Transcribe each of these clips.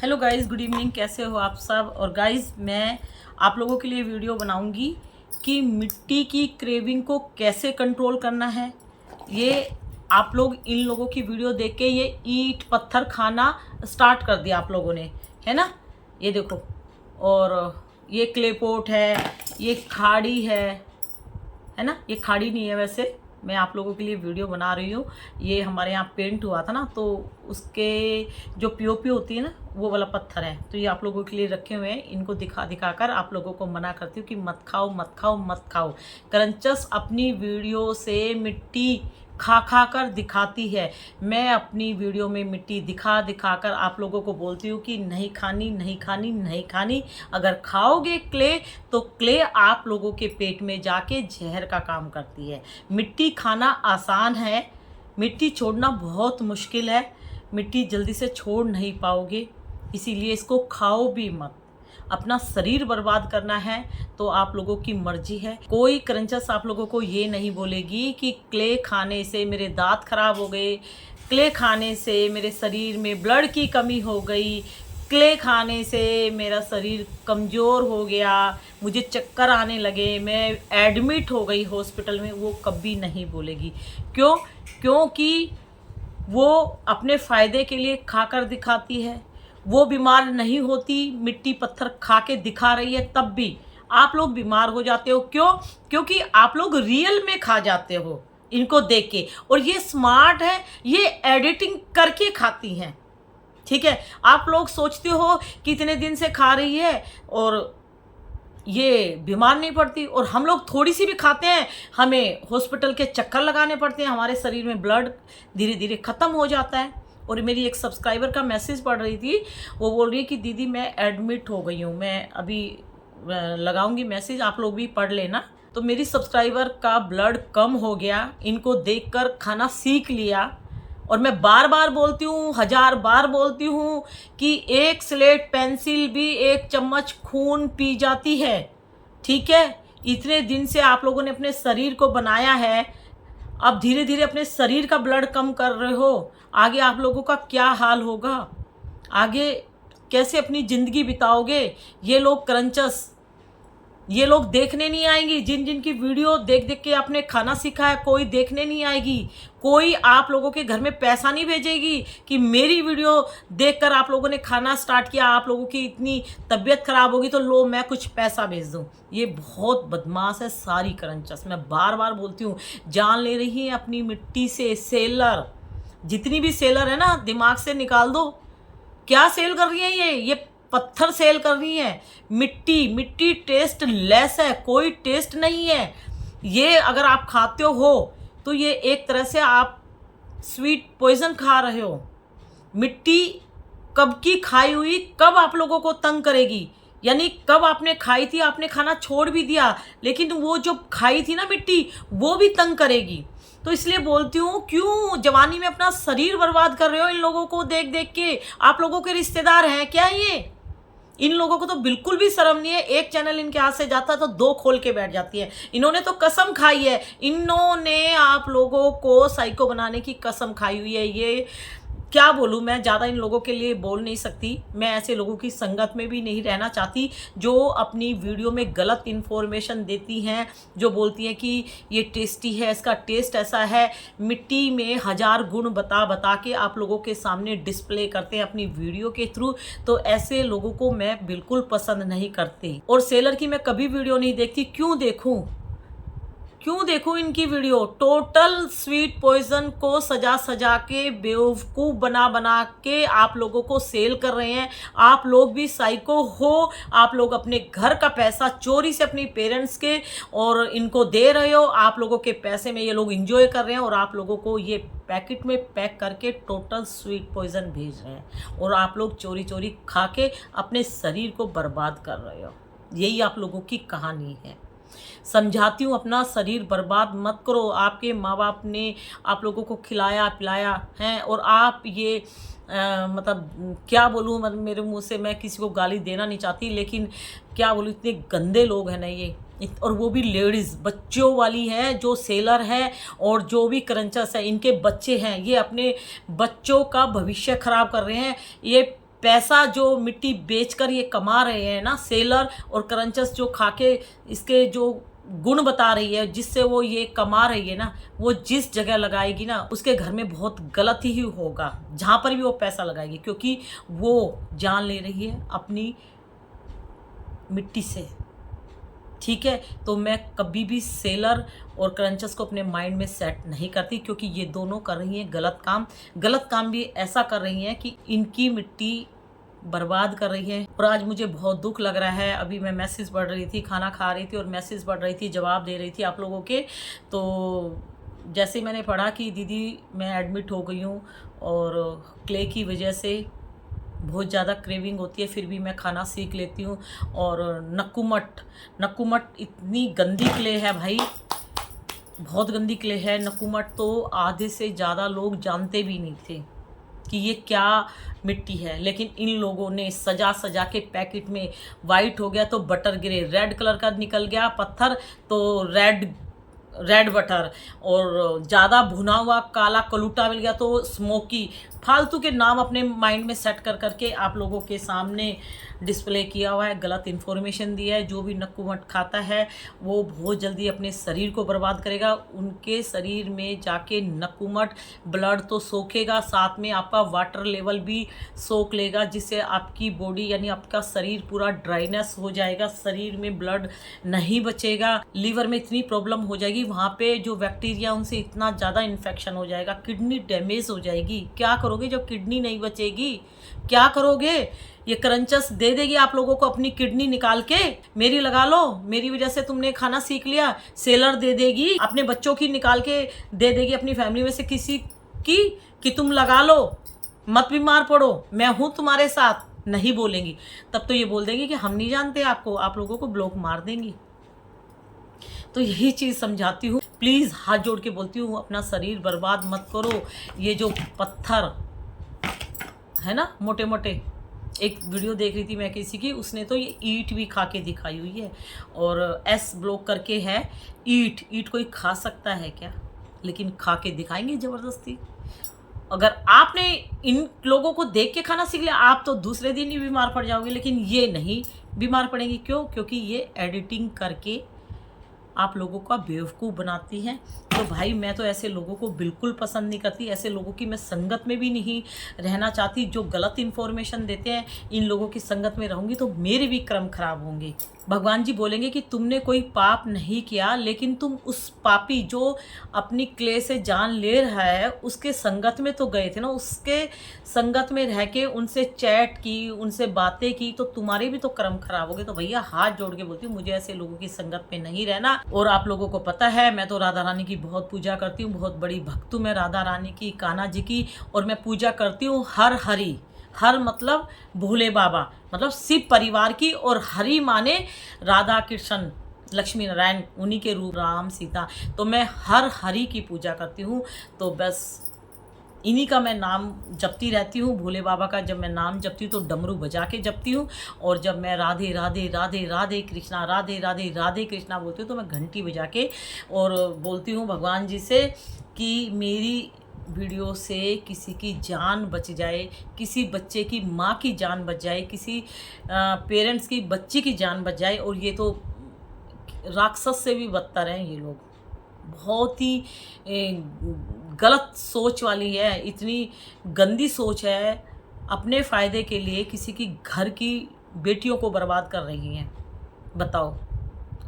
Hello guys, good evening. कैसे हो आप सब। और गाइस, मैं आप लोगों के लिए वीडियो बनाऊंगी कि मिट्टी की क्रेविंग को कैसे कंट्रोल करना है। ये आप लोग इन लोगों की वीडियो देख के ये ईंट पत्थर खाना स्टार्ट कर दिया आप लोगों ने, है ना। ये देखो, और ये क्ले पॉट है, ये खाड़ी है ना। ये खाड़ी नहीं है वैसे, मैं आप लोगों के लिए वीडियो बना रही हूँ। ये हमारे यहाँ पेंट हुआ था ना, तो उसके जो पीओपी होती है ना, वो वाला पत्थर है। तो ये आप लोगों के लिए रखे हुए हैं। इनको दिखा दिखा कर आप लोगों को मना करती हूँ कि मत खाओ मत खाओ मत खाओ। क्रंचस अपनी वीडियो से मिट्टी खा खा कर दिखाती है। मैं अपनी वीडियो में मिट्टी दिखा दिखा कर आप लोगों को बोलती हूँ कि नहीं खानी नहीं खानी नहीं खानी। अगर खाओगे क्ले तो क्ले आप लोगों के पेट में जाके जहर का काम करती है। मिट्टी खाना आसान है, मिट्टी छोड़ना बहुत मुश्किल है। मिट्टी जल्दी से छोड़ नहीं पाओगे, इसीलिए इसको खाओ भी मत। अपना शरीर बर्बाद करना है तो आप लोगों की मर्जी है। कोई क्रंचस आप लोगों को ये नहीं बोलेगी कि क्ले खाने से मेरे दांत खराब हो गए, क्ले खाने से मेरे शरीर में ब्लड की कमी हो गई, क्ले खाने से मेरा शरीर कमज़ोर हो गया, मुझे चक्कर आने लगे, मैं एडमिट हो गई हॉस्पिटल में। वो कभी नहीं बोलेगी। क्यों? क्योंकि वो अपने फ़ायदे के लिए खाकर दिखाती है। वो बीमार नहीं होती, मिट्टी पत्थर खा के दिखा रही है, तब भी आप लोग बीमार हो जाते हो। क्यों? क्योंकि आप लोग रियल में खा जाते हो इनको देख के। और ये स्मार्ट है, ये एडिटिंग करके खाती हैं, ठीक है। आप लोग सोचते हो कि इतने दिन से खा रही है और ये बीमार नहीं पड़ती, और हम लोग थोड़ी सी भी खाते हैं हमें हॉस्पिटल के चक्कर लगाने पड़ते हैं, हमारे शरीर में ब्लड धीरे धीरे ख़त्म हो जाता है। और मेरी एक सब्सक्राइबर का मैसेज पढ़ रही थी, वो बोल रही है कि दीदी मैं एडमिट हो गई हूँ। मैं अभी लगाऊंगी मैसेज, आप लोग भी पढ़ लेना। तो मेरी सब्सक्राइबर का ब्लड कम हो गया, इनको देखकर खाना सीख लिया। और मैं बार बार बोलती हूँ, 1000 बार बोलती हूँ कि एक स्लेट पेंसिल भी 1 चम्मच खून पी जाती है, ठीक है। इतने दिन से आप लोगों ने अपने शरीर को बनाया है, अब धीरे धीरे अपने शरीर का ब्लड कम कर रहे हो। आगे आप लोगों का क्या हाल होगा, आगे कैसे अपनी ज़िंदगी बिताओगे। ये लोग क्रंचस, ये लोग देखने नहीं आएंगी। जिन जिन की वीडियो देख देख के आपने खाना सीखा है, कोई देखने नहीं आएगी। कोई आप लोगों के घर में पैसा नहीं भेजेगी कि मेरी वीडियो देखकर आप लोगों ने खाना स्टार्ट किया, आप लोगों की इतनी तबीयत खराब होगी तो लो मैं कुछ पैसा भेज दूं। ये बहुत बदमाश है सारी क्रंचस। मैं बार बार बोलती हूँ, जान ले रही है अपनी मिट्टी से। सेलर, जितनी भी सेलर है ना, दिमाग से निकाल दो। क्या सेल कर रही है ये पत्थर सेल कर रही है। मिट्टी टेस्ट लेस है, कोई टेस्ट नहीं है। ये अगर आप खाते हो तो ये एक तरह से आप स्वीट पॉइजन खा रहे हो। मिट्टी कब की खाई हुई कब आप लोगों को तंग करेगी, यानी कब आपने खाई थी, आपने खाना छोड़ भी दिया, लेकिन वो जो खाई थी ना मिट्टी, वो भी तंग करेगी। तो इसलिए बोलती हूँ, क्यों जवानी में अपना शरीर बर्बाद कर रहे हो इन लोगों को देख देख के। आप लोगों के रिश्तेदार हैं क्या ये? इन लोगों को तो बिल्कुल भी शर्म नहीं है। एक चैनल इनके हाथ से जाता है तो 2 खोल के बैठ जाती है। इन्होंने तो कसम खाई है, इन्होंने आप लोगों को साइको बनाने की कसम खाई हुई है। ये क्या बोलूँ, मैं ज़्यादा इन लोगों के लिए बोल नहीं सकती। मैं ऐसे लोगों की संगत में भी नहीं रहना चाहती जो अपनी वीडियो में गलत इन्फॉर्मेशन देती हैं, जो बोलती हैं कि ये टेस्टी है, इसका टेस्ट ऐसा है। मिट्टी में 1000 गुण बता बता के आप लोगों के सामने डिस्प्ले करते हैं अपनी वीडियो के थ्रू। तो ऐसे लोगों को मैं बिल्कुल पसंद नहीं करती। और सेलर की मैं कभी वीडियो नहीं देखती। क्यों देखूं इनकी वीडियो? टोटल स्वीट पॉइजन को सजा सजा के, बेवकूफ़ बना बना के आप लोगों को सेल कर रहे हैं। आप लोग भी साइको हो। आप लोग अपने घर का पैसा चोरी से अपनी पेरेंट्स के और इनको दे रहे हो। आप लोगों के पैसे में ये लोग इंजॉय कर रहे हैं और आप लोगों को ये पैकेट में पैक करके टोटल स्वीट पॉइजन भेज रहे हैं, और आप लोग चोरी चोरी खा के अपने शरीर को बर्बाद कर रहे हो। यही आप लोगों की कहानी है। समझाती हूँ, अपना शरीर बर्बाद मत करो। आपके माँ बाप ने आप लोगों को खिलाया पिलाया है, और आप ये मतलब क्या बोलूँ, मतलब मेरे मुंह से मैं किसी को गाली देना नहीं चाहती, लेकिन क्या बोलूँ, इतने गंदे लोग हैं ना ये। और वो भी लेडीज़ बच्चों वाली हैं जो सेलर हैं, और जो भी क्रंचस है इनके बच्चे हैं, ये अपने बच्चों का भविष्य खराब कर रहे हैं। ये पैसा जो मिट्टी बेचकर ये कमा रहे हैं ना सेलर और क्रंचर्स, जो खाके इसके जो गुण बता रही है जिससे वो ये कमा रही है ना, वो जिस जगह लगाएगी ना उसके घर में बहुत गलत ही होगा जहाँ पर भी वो पैसा लगाएगी, क्योंकि वो जान ले रही है अपनी मिट्टी से। ठीक है, तो मैं कभी भी सेलर और क्रंचर्स को अपने माइंड में सेट नहीं करती, क्योंकि ये दोनों कर रही हैं गलत काम। गलत काम भी ऐसा कर रही हैं कि इनकी मिट्टी बर्बाद कर रही है। और आज मुझे बहुत दुख लग रहा है। अभी मैं मैसेज पढ़ रही थी, खाना खा रही थी और मैसेज पढ़ रही थी, जवाब दे रही थी आप लोगों के। तो जैसे मैंने पढ़ा कि दीदी मैं एडमिट हो गई हूँ और क्ले की वजह से बहुत ज़्यादा क्रेविंग होती है, फिर भी मैं खाना सीख लेती हूँ। और नक्कुमट इतनी गंदी क्ले है भाई, बहुत गंदी क्ले है नक्कुमट। तो आधे से ज़्यादा लोग जानते भी नहीं थे कि ये क्या मिट्टी है, लेकिन इन लोगों ने सजा सजा के पैकेट में, वाइट हो गया तो बटर गिरे, रेड कलर का निकल गया पत्थर तो रेड बटर, और ज़्यादा भुना हुआ काला कलूटा मिल गया तो स्मोकी। फालतू के नाम अपने माइंड में सेट कर करके आप लोगों के सामने डिस्प्ले किया हुआ है, गलत इन्फॉर्मेशन दिया है। जो भी नक्कुमट खाता है वो बहुत जल्दी अपने शरीर को बर्बाद करेगा। उनके शरीर में जाके नक्कुमट ब्लड तो सोखेगा, साथ में आपका वाटर लेवल भी सोख लेगा, जिससे आपकी बॉडी यानी आपका शरीर पूरा ड्राइनेस हो जाएगा, शरीर में ब्लड नहीं बचेगा, लीवर में इतनी प्रॉब्लम हो जाएगी, वहाँ पे जो बैक्टीरिया उनसे इतना ज़्यादा इन्फेक्शन हो जाएगा, किडनी डैमेज हो जाएगी। क्या करोगे जब किडनी नहीं बचेगी? क्या करोगे? ये क्रंचर्स दे देगी आप लोगों को अपनी किडनी निकाल के, मेरी लगा लो, मेरी वजह से तुमने खाना सीख लिया। सेलर दे देगी अपने बच्चों की निकाल के दे देगी अपनी फैमिली में से किसी की कि तुम लगा लो, मत बीमार पड़ो, मैं हूँ तुम्हारे साथ। नहीं बोलेंगी, तब तो ये बोल देंगी कि हम नहीं जानते आपको, आप लोगों को ब्लॉक मार देंगी। तो यही चीज़ समझाती हूँ, प्लीज़ हाथ जोड़ के बोलती हूँ, अपना शरीर बर्बाद मत करो। ये जो पत्थर है ना मोटे मोटे, एक वीडियो देख रही थी मैं किसी की, उसने तो ये ईंट भी खा के दिखाई हुई है, और एस ब्लॉक करके है ईंट कोई खा सकता है क्या? लेकिन खा के दिखाएंगे ज़बरदस्ती। अगर आपने इन लोगों को देख के खाना सीख लिया, आप तो दूसरे दिन ही बीमार पड़ जाओगे, लेकिन ये नहीं बीमार पड़ेंगी। क्यों? क्योंकि ये एडिटिंग करके आप लोगों का बेवकूफ़ बनाती हैं। तो भाई मैं तो ऐसे लोगों को बिल्कुल पसंद नहीं करती, ऐसे लोगों की मैं संगत में भी नहीं रहना चाहती। जो गलत इन्फॉर्मेशन देते हैं, इन लोगों की संगत में रहूँगी तो मेरे भी कर्म खराब होंगे। भगवान जी बोलेंगे कि तुमने कोई पाप नहीं किया, लेकिन तुम उस पापी जो अपनी क्ले से जान ले रहा है उसके संगत में तो गए थे ना, उसके संगत में रह के उनसे चैट की, उनसे बातें की, तो तुम्हारे भी तो कर्म खराब हो गए। तो भैया हाथ जोड़ के बोलती हूँ, मुझे ऐसे लोगों की संगत में नहीं रहना। और आप लोगों को पता है मैं तो राधा रानी की बहुत पूजा करती हूँ, बहुत बड़ी भक्त हूँ मैं राधा रानी की, कान्हा जी की। और मैं पूजा करती हूँ हर मतलब भोले बाबा, मतलब शिव परिवार की, और हरि माने राधा कृष्ण लक्ष्मी नारायण, उन्हीं के रूप राम सीता। तो मैं हर हरि की पूजा करती हूँ। तो बस इन्हीं का मैं नाम जपती रहती हूँ। भोले बाबा का जब मैं नाम जपती हूँ तो डमरू बजा के जपती हूँ, और जब मैं राधे राधे राधे राधे कृष्णा राधे राधे राधे कृष्णा बोलती हूँ तो मैं घंटी बजा के और बोलती हूँ भगवान जी से कि मेरी वीडियो से किसी की जान बच जाए, किसी बच्चे की माँ की जान बच जाए, किसी पेरेंट्स की बच्ची की जान बच जाए। और ये तो राक्षस से भी बदतर हैं ये लोग, बहुत ही गलत सोच वाली है, इतनी गंदी सोच है, अपने फ़ायदे के लिए किसी की घर की बेटियों को बर्बाद कर रही हैं। बताओ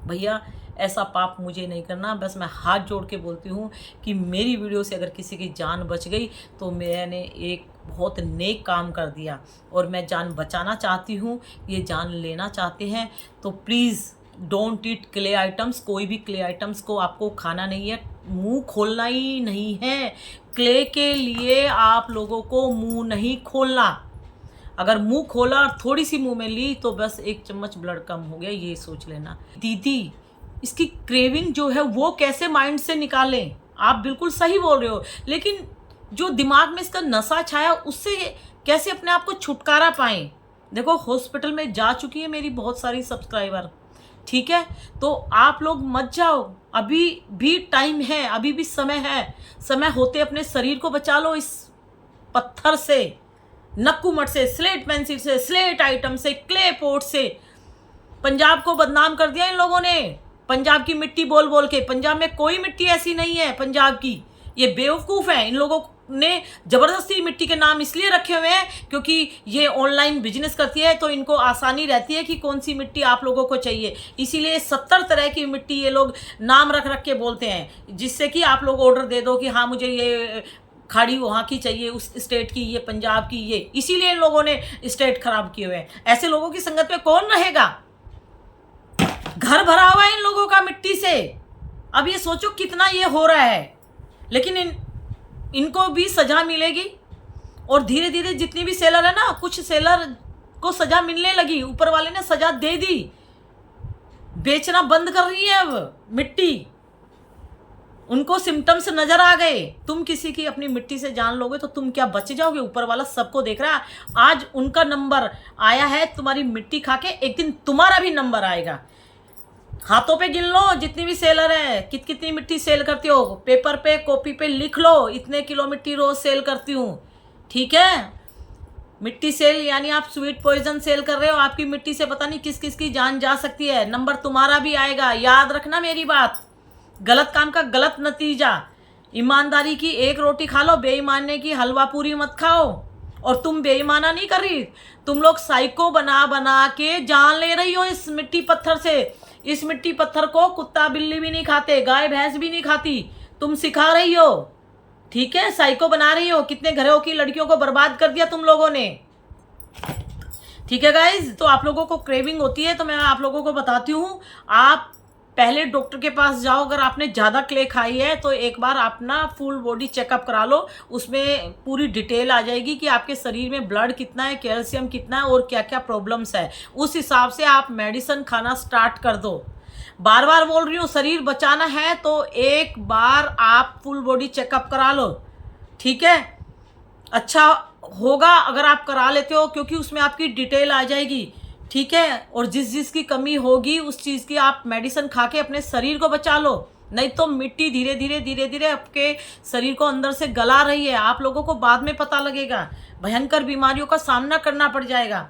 भैया, ऐसा पाप मुझे नहीं करना। बस मैं हाथ जोड़ के बोलती हूँ कि मेरी वीडियो से अगर किसी की जान बच गई तो मैंने एक बहुत नेक काम कर दिया, और मैं जान बचाना चाहती हूँ, ये जान लेना चाहते हैं तो please don't eat clay items. कोई भी क्ले आइटम्स को आपको खाना नहीं है, मुंह खोलना ही नहीं है। क्ले के लिए आप लोगों को मुंह नहीं खोलना। अगर मुंह खोला और थोड़ी सी मुंह में ली तो बस 1 चम्मच ब्लड कम हो गया, ये सोच लेना। दीदी, इसकी क्रेविंग जो है वो कैसे माइंड से निकालें? आप बिल्कुल सही बोल रहे हो, लेकिन जो दिमाग में इसका नशा छाया उससे कैसे अपने आप को छुटकारा पाएं? देखो, हॉस्पिटल में जा चुकी है मेरी बहुत सारी सब्सक्राइबर, ठीक है? तो आप लोग मत जाओ, अभी भी टाइम है, अभी भी समय है। समय होते अपने शरीर को बचा लो इस पत्थर से, नक्कूमठ से, स्लेट पेंसिल से, स्लेट आइटम से, क्ले पॉट से पंजाब को बदनाम कर दिया इन लोगों ने। पंजाब की मिट्टी बोल बोल के, पंजाब में कोई मिट्टी ऐसी नहीं है पंजाब की। ये बेवकूफ़ है, इन लोगों ने जबरदस्ती मिट्टी के नाम इसलिए रखे हुए हैं क्योंकि ये ऑनलाइन बिजनेस करती है, तो इनको आसानी रहती है कि कौन सी मिट्टी आप लोगों को चाहिए। इसीलिए 70 तरह की मिट्टी ये लोग नाम रख रख के बोलते हैं, जिससे कि आप लोग ऑर्डर दे दो कि हाँ मुझे ये खाड़ी वहाँ की चाहिए, उस स्टेट की, ये पंजाब की, ये। इसीलिए इन लोगों ने स्टेट खराब किए हुए हैं। ऐसे लोगों की संगत में कौन रहेगा? घर भरा हुआ है इन लोगों का मिट्टी से। अब ये सोचो कितना ये हो रहा है, लेकिन इनको भी सजा मिलेगी। और धीरे धीरे जितनी भी सेलर है ना, कुछ सेलर को सजा मिलने लगी, ऊपर वाले ने सजा दे दी, बेचना बंद कर रही है अब मिट्टी। उनको सिम्टम्स नजर आ गए। तुम किसी की अपनी मिट्टी से जान लोगे तो तुम क्या बच जाओगे? ऊपर वाला सबको देख रहा है। आज उनका नंबर आया है तुम्हारी मिट्टी खा के, एक दिन तुम्हारा भी नंबर आएगा। हाथों पे गिन लो जितनी भी सेलर है, कितनी मिट्टी सेल करती हो। पेपर पे, कॉपी पे लिख लो, इतने किलो मिट्टी रोज सेल करती हूँ, ठीक है। मिट्टी सेल यानी आप स्वीट पॉइजन सेल कर रहे हो। आपकी मिट्टी से पता नहीं किस किस की जान जा सकती है। नंबर तुम्हारा भी आएगा, याद रखना मेरी बात। गलत काम का गलत नतीजा। ईमानदारी की एक रोटी खा लो, बेईमानी की हलवा पूरी मत खाओ। और तुम बेईमाना नहीं कर रही, तुम लोग साइको बना बना के जान ले रही हो इस मिट्टी पत्थर से। इस मिट्टी पत्थर को कुत्ता बिल्ली भी नहीं खाते, गाय भैंस भी नहीं खाती, तुम सिखा रही हो, ठीक है। साइको बना रही हो। कितने घरों की लड़कियों को बर्बाद कर दिया तुम लोगों ने, ठीक है गाइज। तो आप लोगों को क्रेविंग होती है तो मैं आप लोगों को बताती हूँ, आप पहले डॉक्टर के पास जाओ। अगर आपने ज़्यादा क्ले खाई है तो एक बार अपना फुल बॉडी चेकअप करा लो। उसमें पूरी डिटेल आ जाएगी कि आपके शरीर में ब्लड कितना है, कैल्शियम कितना है और क्या क्या प्रॉब्लम्स है। उस हिसाब से आप मेडिसिन खाना स्टार्ट कर दो। बार बार बोल रही हूँ, शरीर बचाना है तो एक बार आप फुल बॉडी चेकअप करा लो, ठीक है। अच्छा होगा अगर आप करा लेते हो, क्योंकि उसमें आपकी डिटेल आ जाएगी, ठीक है। और जिस की कमी होगी उस चीज़ की आप मेडिसिन खा के अपने शरीर को बचा लो। नहीं तो मिट्टी धीरे धीरे आपके शरीर को अंदर से गला रही है। आप लोगों को बाद में पता लगेगा, भयंकर बीमारियों का सामना करना पड़ जाएगा।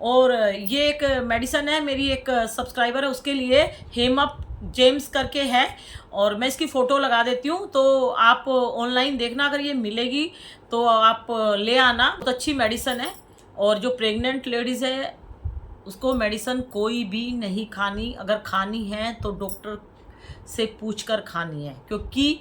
और ये एक मेडिसिन है, मेरी एक सब्सक्राइबर है उसके लिए, हेमअप जेम्स करके है, और मैं इसकी फ़ोटो लगा देती हूँ। तो आप ऑनलाइन देखना, अगर ये मिलेगी तो आप ले आना। बहुत अच्छी मेडिसिन है। और जो प्रेग्नेंट लेडीज़ है उसको मेडिसिन कोई भी नहीं खानी। अगर खानी है तो डॉक्टर से पूछकर खानी है, क्योंकि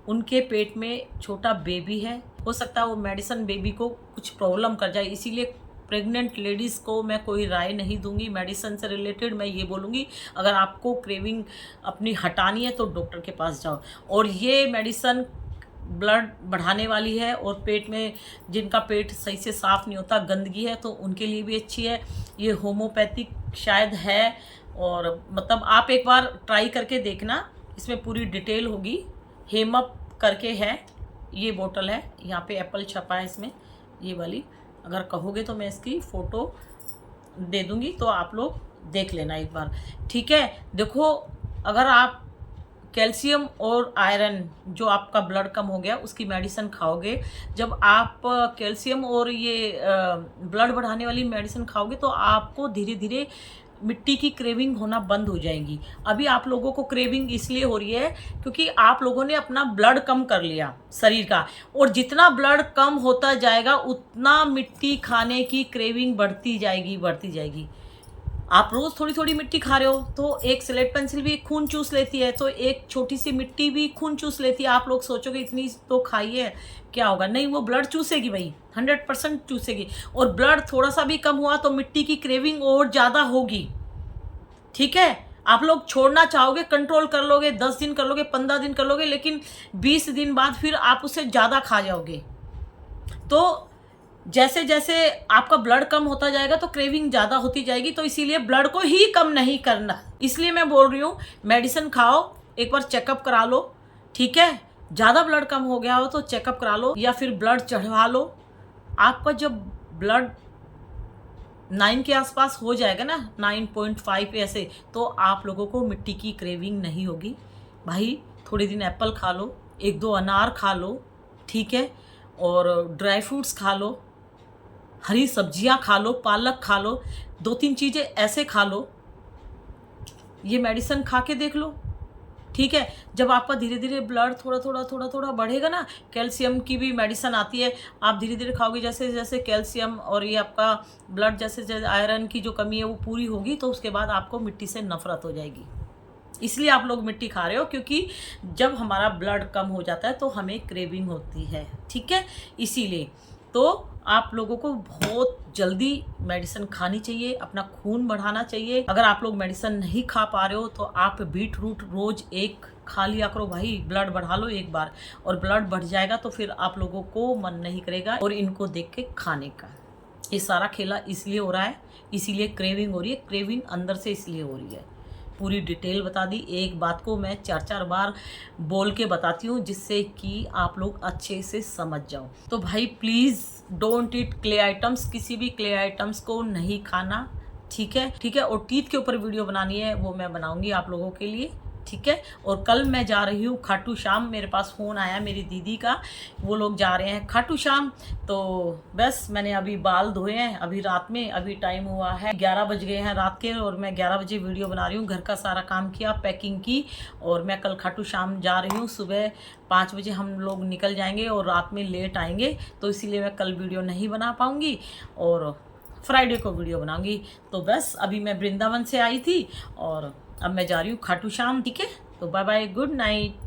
उनके पेट में छोटा बेबी है। हो सकता है वो मेडिसिन बेबी को कुछ प्रॉब्लम कर जाए। इसीलिए प्रेग्नेंट लेडीज़ को मैं कोई राय नहीं दूंगी मेडिसिन से रिलेटेड। मैं ये बोलूँगी अगर आपको क्रेविंग अपनी हटानी है तो डॉक्टर के पास जाओ। और ये मेडिसिन ब्लड बढ़ाने वाली है, और पेट में जिनका पेट सही से साफ़ नहीं होता, गंदगी है, तो उनके लिए भी अच्छी है। ये होम्योपैथिक शायद है, और मतलब आप एक बार ट्राई करके देखना। इसमें पूरी डिटेल होगी। हेमअप करके है, ये बोतल है, यहाँ पे एप्पल छपा है इसमें, ये वाली। अगर कहोगे तो मैं इसकी फ़ोटो दे दूँगी, तो आप लोग देख लेना एक बार, ठीक है। देखो, अगर आप कैल्शियम और आयरन, जो आपका ब्लड कम हो गया, उसकी मेडिसिन खाओगे, जब आप कैल्शियम और ये ब्लड बढ़ाने वाली मेडिसिन खाओगे तो आपको धीरे धीरे मिट्टी की क्रेविंग होना बंद हो जाएगी। अभी आप लोगों को क्रेविंग इसलिए हो रही है क्योंकि आप लोगों ने अपना ब्लड कम कर लिया शरीर का, और जितना ब्लड कम होता जाएगा उतना मिट्टी खाने की क्रेविंग बढ़ती जाएगी। आप रोज़ थोड़ी थोड़ी मिट्टी खा रहे हो तो एक स्लेट पेंसिल भी खून चूस लेती है, तो एक छोटी सी मिट्टी भी खून चूस लेती है। आप लोग सोचोगे इतनी तो खाइए क्या होगा, नहीं, वो ब्लड चूसेगी भाई, 100% चूसेगी। और ब्लड थोड़ा सा भी कम हुआ तो मिट्टी की क्रेविंग और ज़्यादा होगी, ठीक है। आप लोग छोड़ना चाहोगे, कंट्रोल कर लोगे, 10 दिन कर लोगे, 15 दिन कर लोगे, लेकिन 20 दिन बाद फिर आप उससे ज़्यादा खा जाओगे। तो जैसे जैसे आपका ब्लड कम होता जाएगा तो क्रेविंग ज़्यादा होती जाएगी। तो इसीलिए ब्लड को ही कम नहीं करना। इसलिए मैं बोल रही हूँ मेडिसिन खाओ, एक बार चेकअप करा लो, ठीक है। ज़्यादा ब्लड कम हो गया हो तो चेकअप करा लो, या फिर ब्लड चढ़वा लो। आपका जब ब्लड 9 के आसपास हो जाएगा ना, 9.5 ऐसे, तो आप लोगों को मिट्टी की क्रेविंग नहीं होगी भाई। थोड़े दिन एप्पल खा लो, 1-2 अनार खा लो, ठीक है, और ड्राई फ्रूट्स खा लो, हरी सब्जियां खा लो, पालक खा लो, 2-3 चीज़ें ऐसे खा लो, ये मेडिसिन खा के देख लो, ठीक है। जब आपका धीरे धीरे ब्लड थोड़ा थोड़ा बढ़ेगा ना, कैल्शियम की भी मेडिसिन आती है, आप धीरे धीरे खाओगे, जैसे जैसे कैल्शियम और ये आपका ब्लड जैसे जैसे आयरन की जो कमी है वो पूरी होगी, तो उसके बाद आपको मिट्टी से नफरत हो जाएगी। इसलिए आप लोग मिट्टी खा रहे हो, क्योंकि जब हमारा ब्लड कम हो जाता है तो हमें क्रेविंग होती है, ठीक है। इसीलिए तो आप लोगों को बहुत जल्दी मेडिसिन खानी चाहिए, अपना खून बढ़ाना चाहिए। अगर आप लोग मेडिसिन नहीं खा पा रहे हो तो आप बीट रूट रोज एक खा लिया करो भाई, ब्लड बढ़ा लो एक बार, और ब्लड बढ़ जाएगा तो फिर आप लोगों को मन नहीं करेगा और इनको देख के खाने का। ये सारा खेला इसलिए हो रहा है, इसीलिए क्रेविंग हो रही है, क्रेविंग अंदर से इसलिए हो रही है। पूरी डिटेल बता दी, एक बात को मैं 4-4 बार बोल के बताती हूँ, जिससे कि आप लोग अच्छे से समझ जाओ। तो भाई please don't eat clay items, किसी भी क्ले आइटम्स को नहीं खाना, ठीक है, ठीक है। और टीथ के ऊपर वीडियो बनानी है, वो मैं बनाऊंगी आप लोगों के लिए, ठीक है। और कल मैं जा रही हूँ खाटू श्याम, मेरे पास फ़ोन आया मेरी दीदी का, वो लोग जा रहे हैं खाटू श्याम। तो बस मैंने अभी बाल धोए हैं, अभी रात में, अभी टाइम हुआ है 11 बज गए हैं रात के, और मैं 11 बजे वीडियो बना रही हूँ। घर का सारा काम किया, पैकिंग की, और मैं कल खाटू श्याम जा रही हूँ। सुबह 5 बजे हम लोग निकल जाएंगे और रात में लेट आएंगे, तो इसीलिए मैं कल वीडियो नहीं बना पाऊँगी और फ्राइडे को वीडियो बनाऊंगी। तो बस अभी मैं वृंदावन से आई थी और अब मैं जा रही हूँ खाटू श्याम, ठीक है। तो बाय बाय, गुड नाइट।